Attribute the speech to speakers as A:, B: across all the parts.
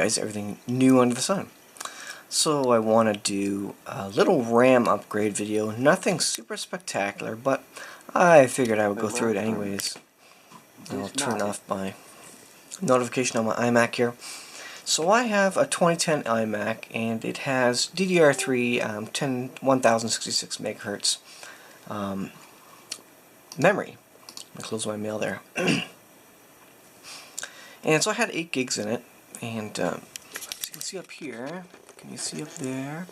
A: guys everything new under the sun. So I want to do a little RAM upgrade video, nothing super spectacular, but I figured I would go through it anyways. I'll turn off my notification on my iMac here. So I have a 2010 iMac, and it has DDR3 1066 megahertz memory. I'll close my mail there. And so I had 8 gigs in it, and as you can see up here, can you see up there?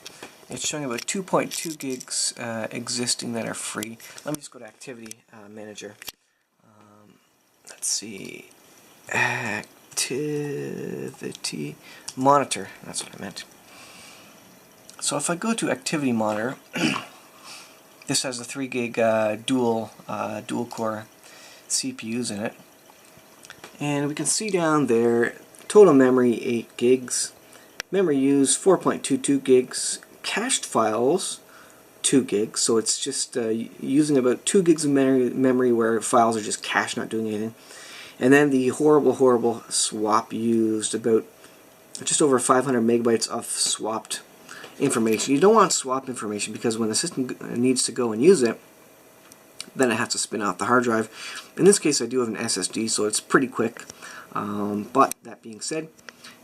A: It's showing about 2.2 gigs existing that are free. Let me just go to Activity Manager. Let's see, Activity Monitor, that's what I meant. So if I go to Activity Monitor, this has a 3 gig dual core CPUs in it. And we can see down there, total memory 8 gigs, memory used 4.22 gigs, cached files 2 gigs, so it's just using about 2 gigs of memory where files are just cached, not doing anything. And then the horrible swap used about just over 500 megabytes of swapped information. You don't want swap information because when the system needs to go and use it, then it has to spin off the hard drive. In this case I do have an SSD, so it's pretty quick, but that being said,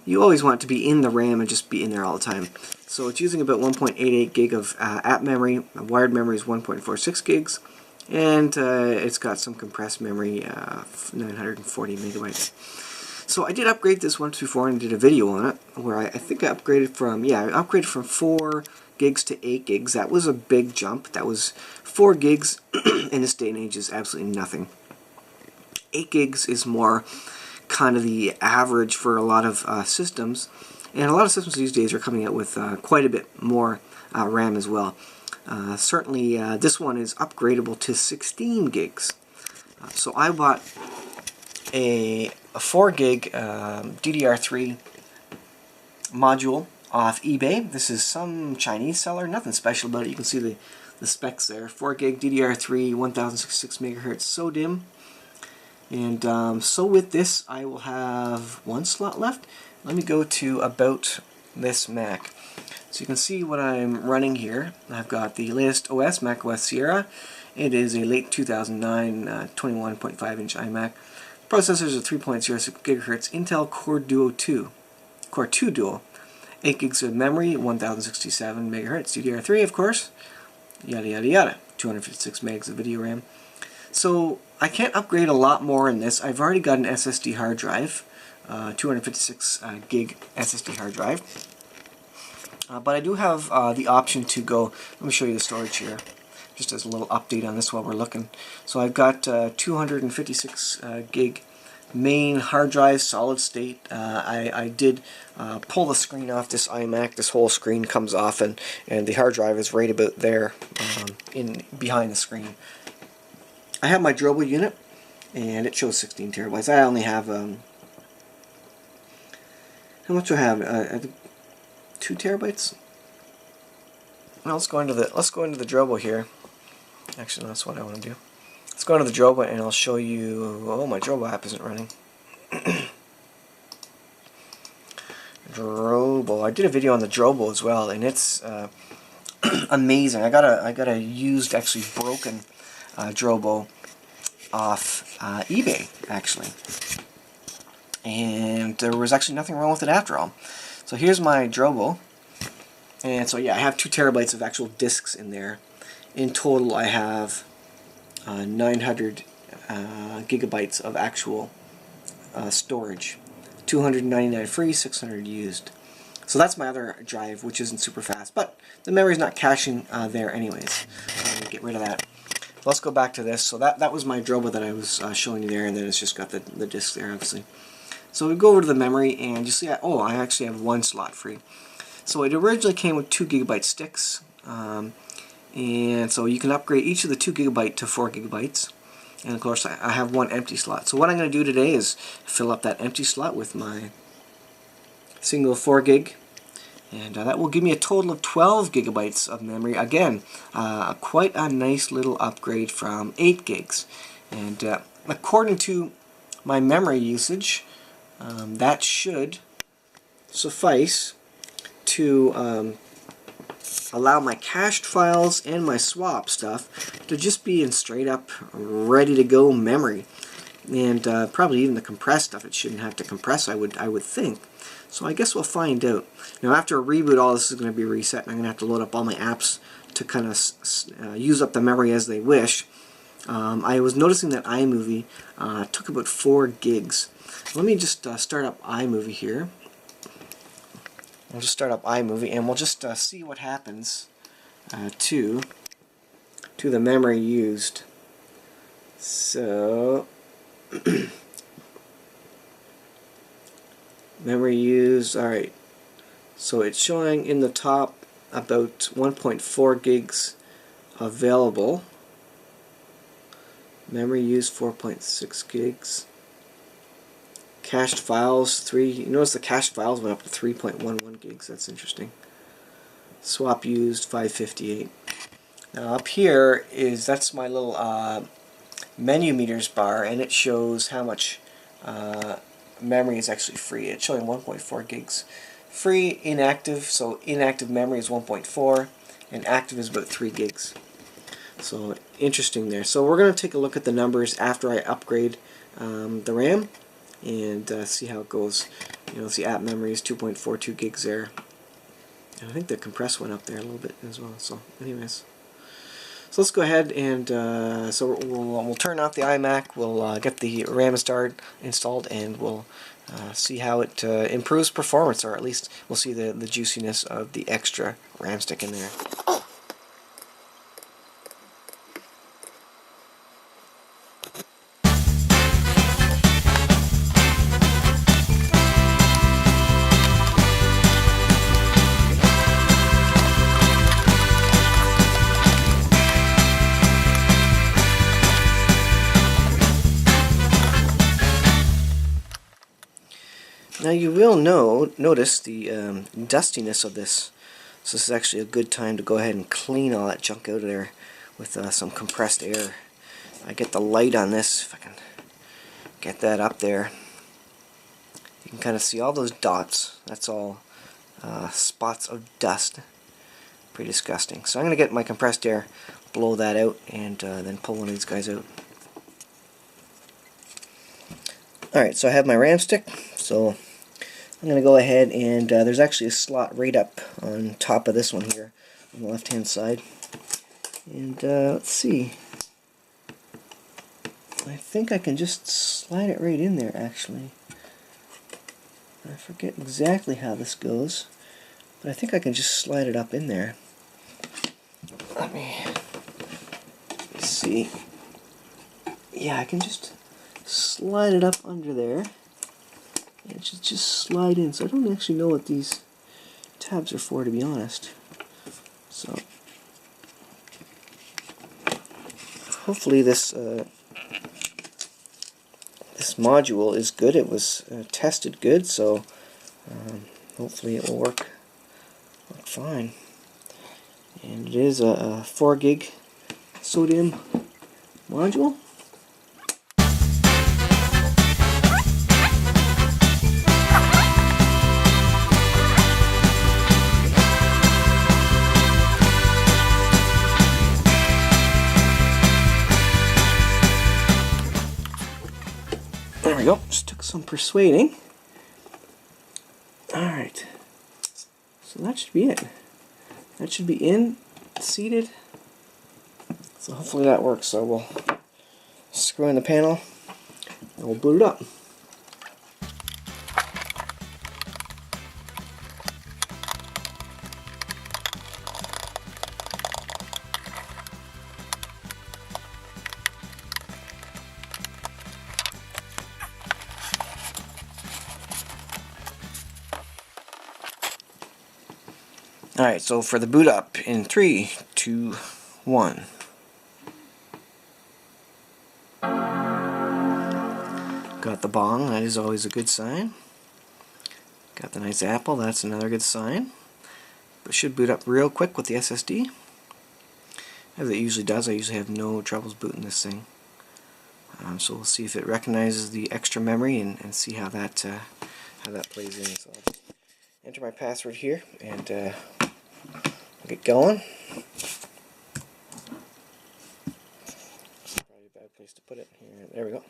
A: you always want it to be in the RAM and just be in there all the time. So it's using about 1.88 gig of app memory. Wired memory is 1.46 gigs, and it's got some compressed memory, 940 megabytes. So I did upgrade this once before and did a video on it, where I think I upgraded from, I upgraded from 4 gigs to 8 gigs. That was a big jump. That was 4 gigs in this day and age is absolutely nothing. 8 gigs is more kind of the average for a lot of systems, and a lot of systems these days are coming out with quite a bit more RAM as well. Certainly this one is upgradable to 16 gigs. So I bought a 4 gig DDR3 module off eBay. This is some Chinese seller, nothing special about it. You can see the specs there. 4 gig DDR3 1066 megahertz SODIMM. And so with this I will have 1 slot left. Let me go to About This Mac. So you can see what I'm running here. I've got the latest OS, Mac OS Sierra. It is a late 2009 21.5 inch iMac. Processors are 3.06 gigahertz Intel Core Duo 2. Core 2 Duo. 8 gigs of memory, 1067 megahertz DDR3 of course. Yada yada yada. 256 megs of video RAM. So I can't upgrade a lot more in this. I've already got an SSD hard drive, 256 gig SSD hard drive. But I do have the option to go, let me show you the storage here, just as a little update on this while we're looking. So I've got 256 gig main hard drive, solid state. I did pull the screen off this iMac. This whole screen comes off, and the hard drive is right about there, behind the screen. I have my Drobo unit, and it shows 16 terabytes. I only have, how much do I have? I think 2 terabytes. Well, let's go into the Drobo here. Actually, that's what I want to do. Let's go into the Drobo, and I'll show you. Oh, my Drobo app isn't running. Drobo. I did a video on the Drobo as well, and it's amazing. I got a used, actually broken Drobo off eBay actually, and there was actually nothing wrong with it after all. So here's my Drobo, and so yeah, I have 2 terabytes of actual disks in there. In total I have 900 gigabytes of actual storage, 299 free, 600 used. So that's my other drive, which isn't super fast, but the memory's not caching there anyways. Get rid of that. Let's go back to this. So that was my Drobo that I was showing you there, and then it's just got the disk there, obviously. So we go over to the memory, and you see, I actually have 1 slot free. So it originally came with 2 gigabyte sticks, and so you can upgrade each of the 2 gigabyte to 4 gigabytes. And of course, I have 1 empty slot. So what I'm going to do today is fill up that empty slot with my single 4 gig. And that will give me a total of 12 gigabytes of memory. Again, quite a nice little upgrade from 8 gigs. And according to my memory usage, that should suffice to allow my cached files and my swap stuff to just be in straight up ready to go memory. And probably even the compressed stuff, it shouldn't have to compress, I would think. So I guess we'll find out. Now after a reboot, all this is going to be reset, and I'm going to have to load up all my apps to kind of use up the memory as they wish. I was noticing that iMovie took about 4 gigs. Let me just start up iMovie here. I'll just start up iMovie, and we'll just see what happens to the memory used. So memory used, alright, so it's showing in the top about 1.4 gigs available. Memory used 4.6 gigs. Cached files 3. You notice the cached files went up to 3.11 gigs. That's interesting. Swap used 558. Now up here that's my little menu meters bar, and it shows how much memory is actually free. It's showing 1.4 gigs free. Inactive, so inactive memory is 1.4 and active is about 3 gigs. So interesting there. So we're going to take a look at the numbers after I upgrade the RAM and see how it goes. You know, see app memory is 2.42 gigs there. And I think the compress went up there a little bit as well. So anyways, so let's go ahead and so we'll turn off the iMac. We'll get the RAM installed, and we'll see how it improves performance, or at least we'll see the juiciness of the extra RAM stick in there. Now you will notice the dustiness of this, so this is actually a good time to go ahead and clean all that junk out of there with some compressed air. I get the light on this, if I can get that up there. You can kind of see all those dots. That's all spots of dust. Pretty disgusting. So I'm going to get my compressed air, blow that out, and then pull one of these guys out. Alright, so I have my RAM stick, so I'm going to go ahead and there's actually a slot right up on top of this one here on the left hand side. And let's see. I think I can just slide it right in there actually. I forget exactly how this goes, but I think I can just slide it up in there. Let me see. Yeah, I can just slide it up under there. It should just slide in. So I don't actually know what these tabs are for, to be honest. So hopefully this this module is good. It was tested good, so hopefully it will work fine. And it is a 4 gig sodium module. There we go, just took some persuading. Alright, so that should be it. That should be in, seated. So hopefully that works. So we'll screw in the panel and we'll boot it up. Alright, so for the boot up in 3, 2, 1. Got the bong, that is always a good sign. Got the nice apple, that's another good sign. But it should boot up real quick with the SSD. As it usually does, I usually have no troubles booting this thing. So we'll see if it recognizes the extra memory and see how that plays in. So I'll just enter my password here, and get going. Probably a bad place to put it here. There we go.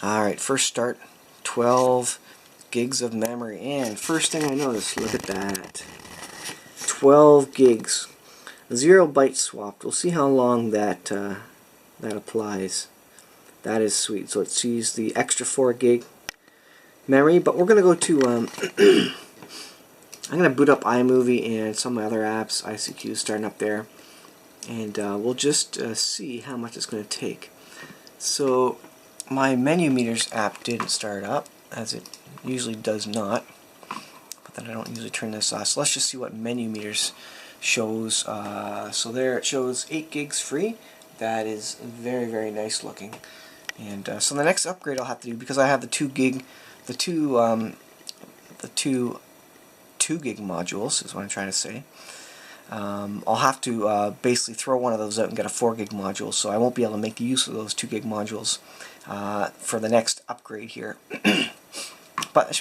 A: Alright, first start, 12 gigs of memory, and first thing I noticed, look at that, 12 gigs, 0 bytes swapped. We'll see how long that that applies. That is sweet. So let's use the extra 4 gig memory, but we're going to go to I'm going to boot up iMovie and some of my other apps. ICQ is starting up there, and we'll just see how much it's going to take. So my menu meters app didn't start up, as it usually does not, but then I don't usually turn this off. So let's just see what menu meters shows. So there it shows 8 gigs free. That is very, very nice looking. And so the next upgrade I'll have to do, because I have the 2 gig modules is what I'm trying to say. I'll have to basically throw one of those out and get a 4 gig module, so I won't be able to make use of those 2 gig modules for the next upgrade here. But it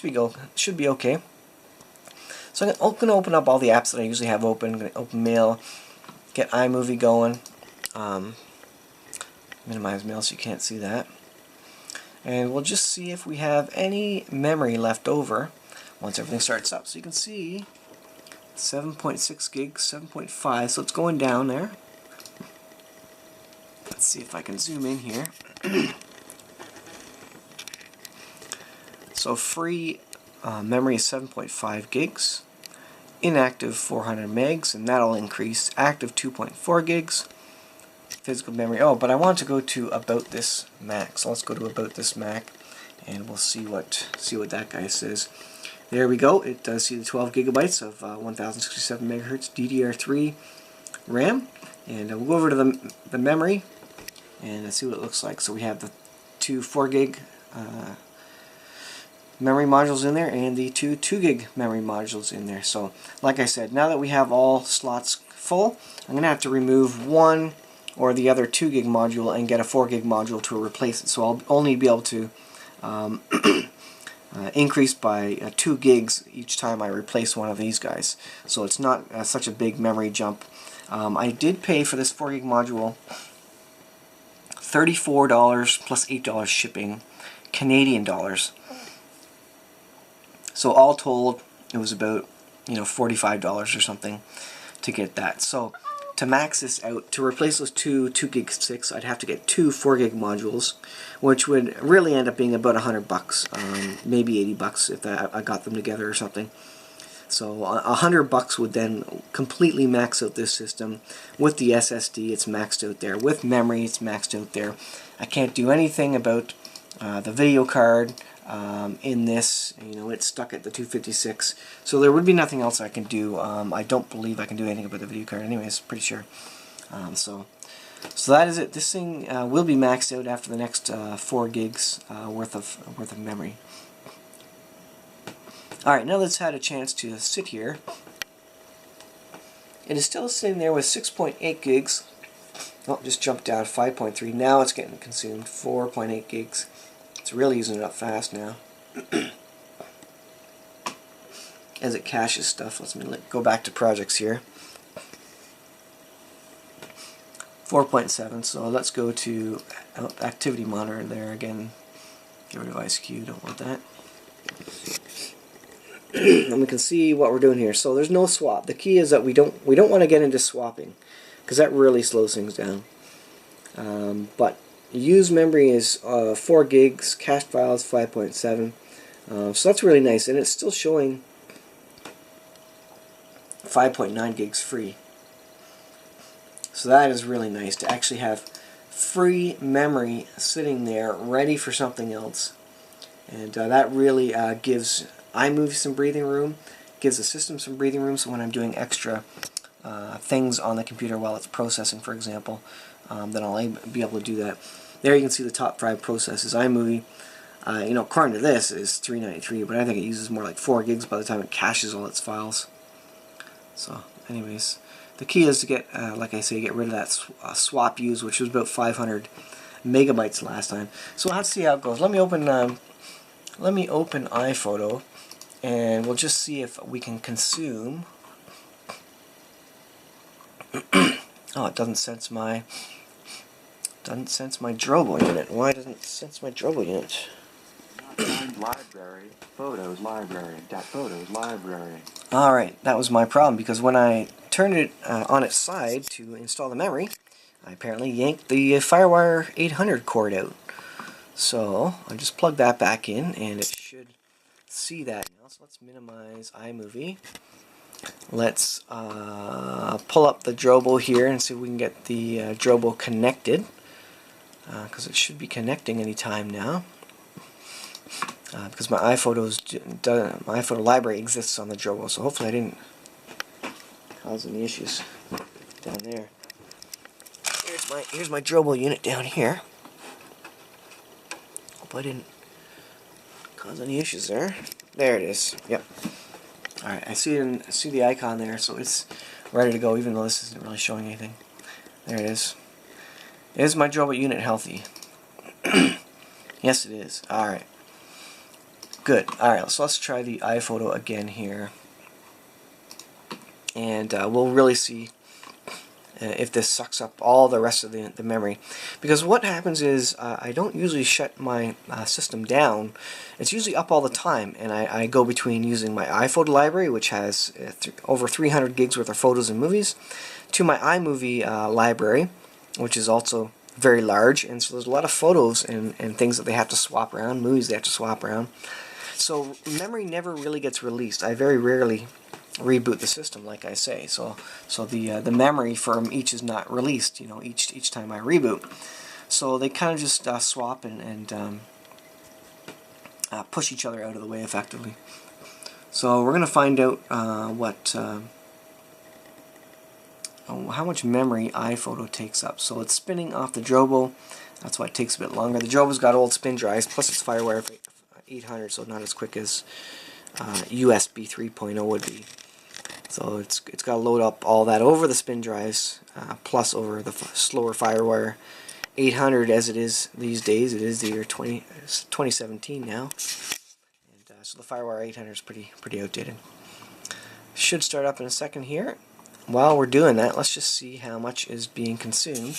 A: should be okay. So I'm going to open up all the apps that I usually have open. I'm going to open Mail, get iMovie going, minimize Mail so you can't see that, and we'll just see if we have any memory left over once everything starts up. So you can see 7.6 gigs, 7.5, so it's going down there. Let's see if I can zoom in here. So free memory is 7.5 gigs, inactive 400 megs, and that'll increase. Active 2.4 gigs, physical memory. Oh, but I want to go to About This Mac, so let's go to About This Mac, and we'll see what that guy says. There we go. It does see the 12 gigabytes of 1067 megahertz DDR3 RAM, and we'll go over to the memory and see what it looks like. So we have the 2 4 gig memory modules in there, and the 2 2 gig memory modules in there. So like I said, now that we have all slots full, I'm gonna have to remove one or the other 2 gig module and get a 4 gig module to replace it. So I'll only be able to increase by 2 gigs each time I replace one of these guys. So it's not such a big memory jump. I did pay for this 4 gig module $34 plus $8 shipping, Canadian dollars. So all told, it was about $45 or something to get that. So to max this out, to replace those 2 gig sticks, I'd have to get 2 4 gig modules, which would really end up being about $100, maybe $80 if I got them together or something. So $100 would then completely max out this system. With the SSD, it's maxed out there. With memory, it's maxed out there. I can't do anything about the video card in this. It's stuck at the 256. So there would be nothing else I can do. I don't believe I can do anything about the video card anyways, pretty sure. So that is it. This thing will be maxed out after the next 4 gigs worth of memory. Alright, now that it's had a chance to sit here, it is still sitting there with 6.8 gigs. Oh, just jumped down 5.3. Now it's getting consumed. 4.8 gigs. It's really using it up fast now. As it caches stuff. Let's go back to projects here. 4.7. So let's go to activity monitor there again. Get rid of IceQ. Don't want that. And we can see what we're doing here. So there's no swap. The key is that we don't want to get into swapping, because that really slows things down. But used memory is 4 gigs, cached files 5.7. So that's really nice, and it's still showing 5.9 gigs free. So that is really nice to actually have free memory sitting there ready for something else. And that really gives iMovie some breathing room, gives the system some breathing room, so when I'm doing extra things on the computer while it's processing, for example, then I'll be able to do that. There you can see the top 5 processes. iMovie, according to this, is 393, but I think it uses more like 4 gigs by the time it caches all its files. So, anyways, The key is to get, like I say, get rid of that swap use, which was about 500 megabytes last time. So let's see how it goes. Let me open iPhoto, and we'll just see if we can consume. Oh, it doesn't sense my Drobo unit. Why doesn't it sense my Drobo unit?
B: Find library, photos, library, photos, library.
A: Alright, that was my problem, because when I turned it on its side to install the memory, I apparently yanked the Firewire 800 cord out. So I'll just plug that back in, and it should see that now. So let's minimize iMovie. Let's pull up the Drobo here and see if we can get the Drobo connected, because it should be connecting anytime now. Because my iPhoto library exists on the Drobo, so hopefully I didn't cause any issues down there. Here's my Drobo unit down here. Hope I didn't cause any issues there. There it is. Yep. All right, I see the icon there, so it's ready to go, even though this isn't really showing anything. There it is. Is my Drobo unit healthy? Yes, it is. All right. Good. Alright, so let's try the iPhoto again here. And we'll really see if this sucks up all the rest of the memory. Because what happens is I don't usually shut my system down. It's usually up all the time. And I go between using my iPhoto library, which has over 300 gigs worth of photos and movies, to my iMovie library, which is also very large. And so there's a lot of photos and things that they have to swap around, movies they have to swap around. So memory never really gets released. I very rarely reboot the system, like I say. So the memory from each is not released, you know, each time I reboot. So they kind of just swap and push each other out of the way effectively. So we're going to find out how much memory iPhoto takes up. So it's spinning off the Drobo. That's why it takes a bit longer. The Drobo's got old spin drives, plus it's Firewire 800, so not as quick as USB 3.0 would be. So it's got to load up all that over the spin drives, plus over the slower Firewire 800 as it is these days. It is the year 2017 now, and so the Firewire 800 is pretty outdated. Should start up in a second here. While we're doing that, let's just see how much is being consumed.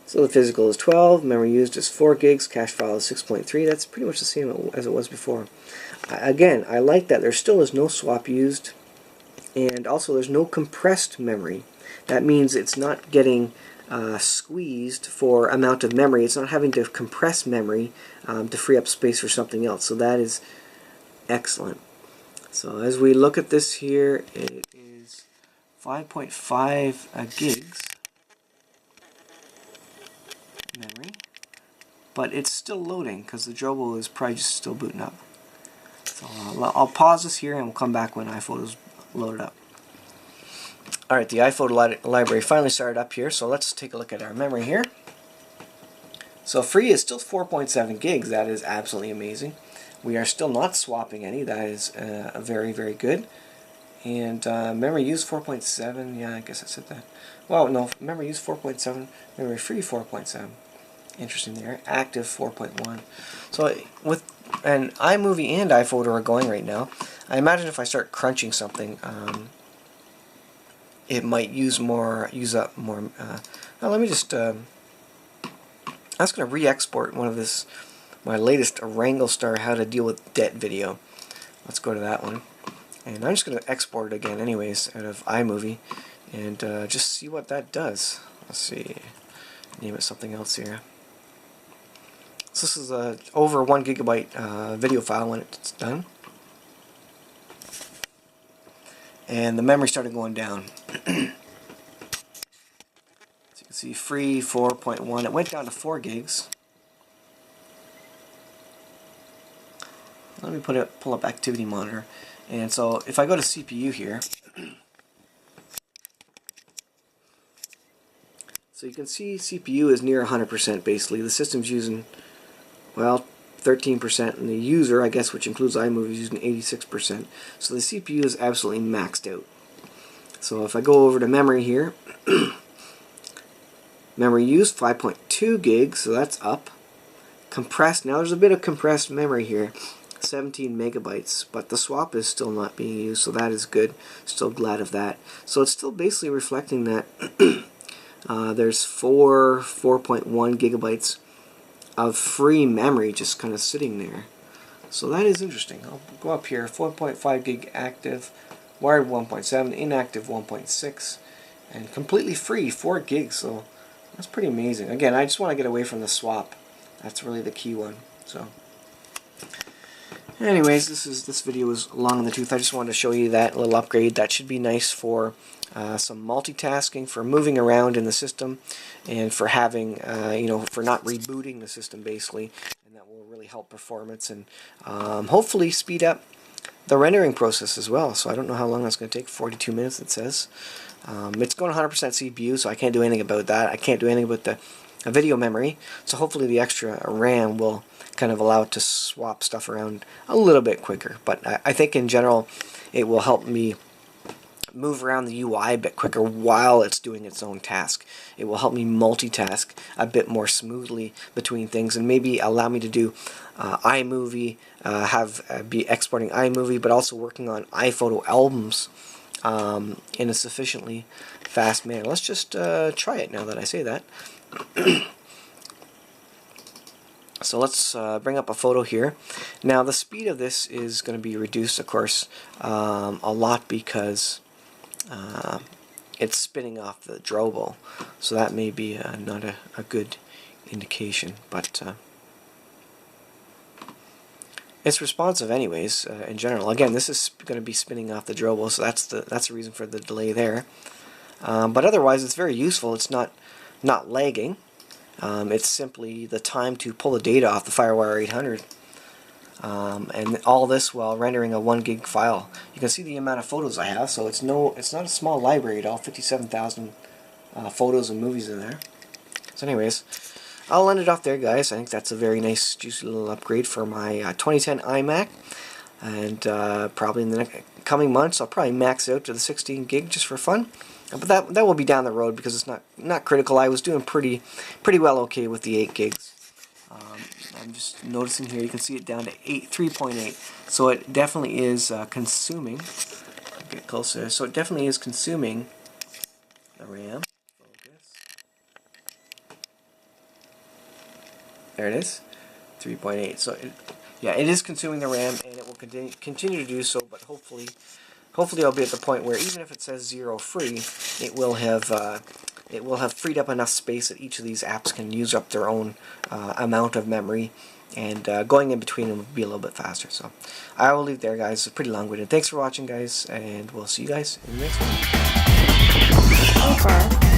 A: So the physical is 12, memory used is 4 gigs, cache file is 6.3. That's pretty much the same as it was before. Again, I like that there still is no swap used, and also there's no compressed memory. That means it's not getting squeezed for amount of memory. It's not having to compress memory to free up space for something else. So that is excellent. So as we look at this here, it is 5.5 gigs memory, but it's still loading because the Drobo is probably just still booting up. So I'll pause this here and we'll come back when iPhoto's loaded up. Alright, the iPhoto library finally started up here, so let's take a look at our memory here. So free is still 4.7 gigs. That is absolutely amazing. We are still not swapping any. That is very, very good. And memory use 4.7. Yeah, I guess I said that. Well, no, memory use 4.7. Memory free 4.7. Interesting there. Active 4.1. So with an iMovie and iPhoto are going right now. I imagine if I start crunching something, it might use up more. Now let me just. I was going to re-export my latest Wrangle Star How to Deal with Debt video. Let's go to that one, and I'm just going to export it again, anyways, out of iMovie, and just see what that does. Let's see. Name it something else here. So this is a over 1 gigabyte video file when it's done. And the memory started going down. So you can see free 4.1. It went down to 4 gigs. Let me pull up Activity Monitor. And so if I go to CPU here, so you can see CPU is near 100% basically. The system's using, well, 13%, and the user, I guess, which includes iMovie, is using 86%. So the CPU is absolutely maxed out. So if I go over to memory here, memory used 5.2 gigs, so that's up. Compressed, now there's a bit of compressed memory here, 17 megabytes, but the swap is still not being used, so that is good. Still glad of that. So it's still basically reflecting that there's 4.1 gigabytes of free memory just kind of sitting there. So that is interesting. I'll go up here, 4.5 gig active, wired 1.7, inactive 1.6, and completely free 4 gigs. So that's pretty amazing. Again, I just want to get away from the swap. That's really the key one. So anyways, this video was long in the tooth. I just wanted to show you that little upgrade. That should be nice for some multitasking, for moving around in the system, and for having, for not rebooting the system basically, and that will really help performance and hopefully speed up the rendering process as well. So I don't know how long that's going to take. 42 minutes it says. It's going 100% CPU, so I can't do anything about that. I can't do anything with the video memory, so hopefully the extra RAM will kind of allow it to swap stuff around a little bit quicker. But I think in general it will help me move around the UI a bit quicker while it's doing its own task. It will help me multitask a bit more smoothly between things, and maybe allow me to do iMovie, be exporting iMovie, but also working on iPhoto albums in a sufficiently fast manner. Let's just try it now that I say that. So let's bring up a photo here. Now the speed of this is going to be reduced, of course, a lot, because it's spinning off the Drobo, so that may be not a good indication, but it's responsive anyways in general. Again, this is going to be spinning off the Drobo, so that's the reason for the delay there. But otherwise, it's very useful. It's not lagging. It's simply the time to pull the data off the FireWire 800. And all this while rendering a 1 gig file. You can see the amount of photos I have, so it's not a small library at all. 57,000 photos and movies in there. So anyways, I'll end it off there, guys. I think that's a very nice, juicy little upgrade for my 2010 iMac. And probably in the coming months, I'll probably max out to the 16 gig just for fun. But that will be down the road, because it's not critical. I was doing pretty well okay with the 8 gigs. I'm just noticing here, you can see it down to 3.8. So it definitely is consuming. Get closer. So it definitely is consuming the RAM. Focus. There it is, 3.8. So it is consuming the RAM, and it will continue to do so. But hopefully I'll be at the point where even if it says 0 free, it will have freed up enough space that each of these apps can use up their own amount of memory, and going in between them will be a little bit faster. So I will leave it there, guys. It's pretty long-winded. Thanks for watching, guys, and we'll see you guys in the next one.
C: Over.